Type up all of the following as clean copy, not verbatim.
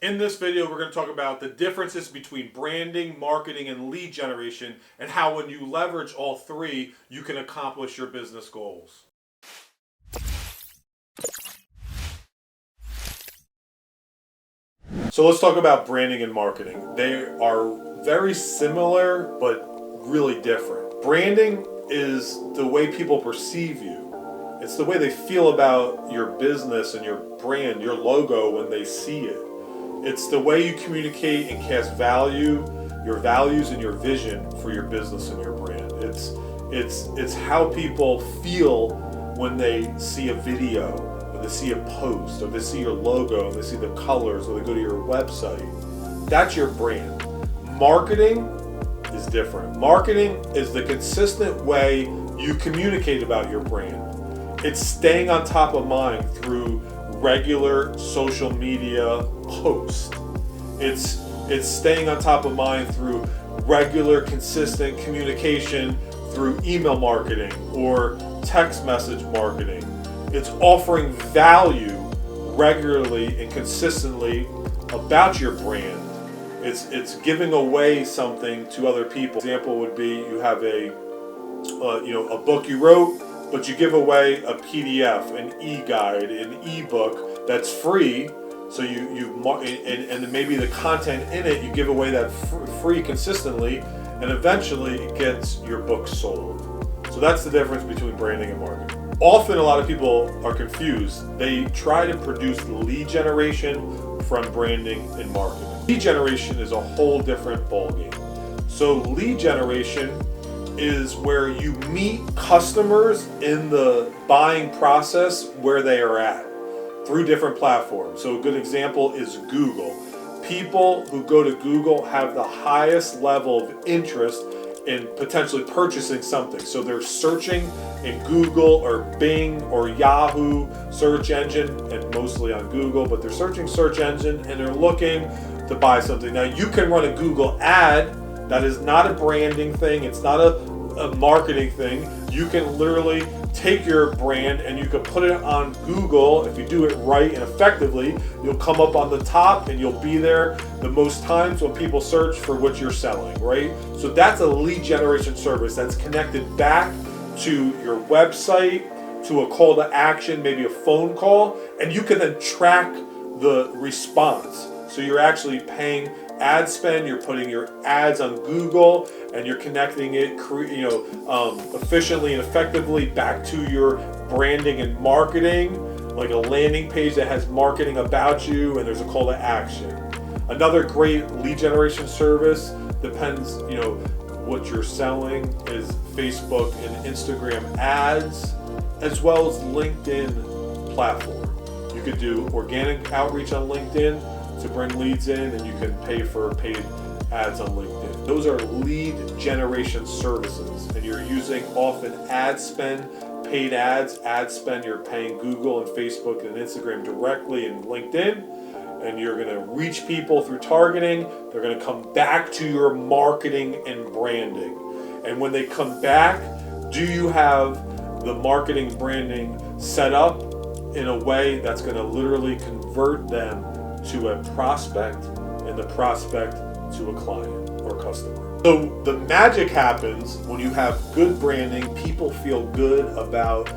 In this video, we're going to talk about the differences between branding, marketing, and lead generation, and how when you leverage all three, you can accomplish your business goals. So let's talk about branding and marketing. They are very similar, but really different. Branding is the way people perceive you. It's the way they feel about your business and your brand, your logo when they see it. It's the way you communicate and cast value, your values and your vision for your business and your brand. It's how people feel when they see a video, when they see a post, or they see your logo, and they see the colors, or they go to your website. That's your brand. Marketing is different. Marketing is the consistent way you communicate about your brand. It's staying on top of mind through regular social media posts. It's staying on top of mind through regular, consistent communication through email marketing or text message marketing. It's offering value regularly and consistently about your brand. It's giving away something to other people. Example would be you have a book you wrote, but you give away a PDF, an e-guide, an e-book that's free. So and maybe the content in it, you give away that free consistently, and eventually it gets your book sold. So that's the difference between branding and marketing. Often a lot of people are confused. They try to produce lead generation from branding and marketing. Lead generation is a whole different ballgame. So lead generation is where you meet customers in the buying process where they are at through different platforms. So a good example is Google. People who go to Google have the highest level of interest in potentially purchasing something. So they're searching in Google or Bing or Yahoo search engine, and mostly on Google, but they're searching search engine and they're looking to buy something. Now you can run a Google ad. That is not a branding thing. It's not a marketing thing. You can literally take your brand and you can put it on Google. If you do it right and effectively, you'll come up on the top and you'll be there the most times when people search for what you're selling, right? So that's a lead generation service that's connected back to your website, to a call to action, maybe a phone call, and you can then track the response. So you're actually paying ad spend, you're putting your ads on Google, and you're connecting it efficiently and effectively back to your branding and marketing, like a landing page that has marketing about you and there's a call to action. Another great lead generation service, depends what you're selling, is Facebook and Instagram ads, as well as LinkedIn platform. You could do organic outreach on LinkedIn to bring leads in, and you can pay for paid ads on LinkedIn. Those are lead generation services, and you're using often ad spend, paid ads, ad spend. You're paying Google and Facebook and Instagram directly and LinkedIn, and you're going to reach people through targeting. They're going to come back to your marketing and branding. And when they come back, do you have the marketing branding set up in a way that's going to literally convert them to a prospect, and the prospect to a client or customer? So the magic happens when you have good branding. People feel good about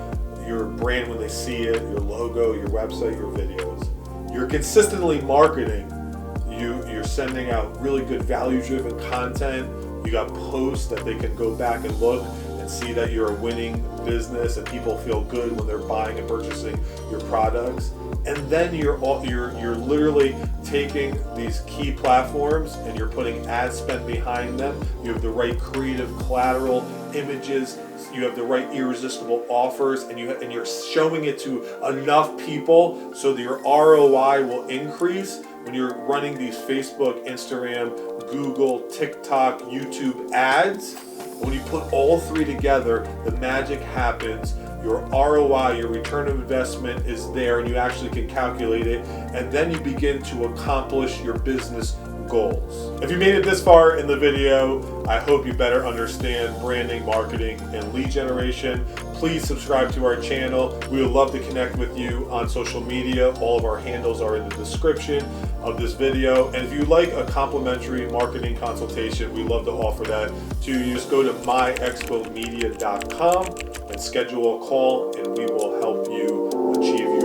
your brand when they see it, your logo, your website, your videos. You're consistently marketing. You're sending out really good value-driven content. You got posts that they can go back and look and see that you're a winning business, and people feel good when they're buying and purchasing your products. And then you're literally taking these key platforms and you're putting ad spend behind them. You have the right creative collateral images. You have the right irresistible offers, and you're showing it to enough people so that your ROI will increase when you're running these Facebook, Instagram, Google, TikTok, YouTube ads. When you put all three together, the magic happens. Your ROI, your return of investment, is there, and you actually can calculate it, and then you begin to accomplish your business goals. If you made it this far in the video, I hope you better understand branding, marketing, and lead generation. Please subscribe to our channel. We would love to connect with you on social media. All of our handles are in the description. of this video. And if you'd like a complimentary marketing consultation, we love to offer that to you. Just go to myexpomedia.com and schedule a call, and we will help you achieve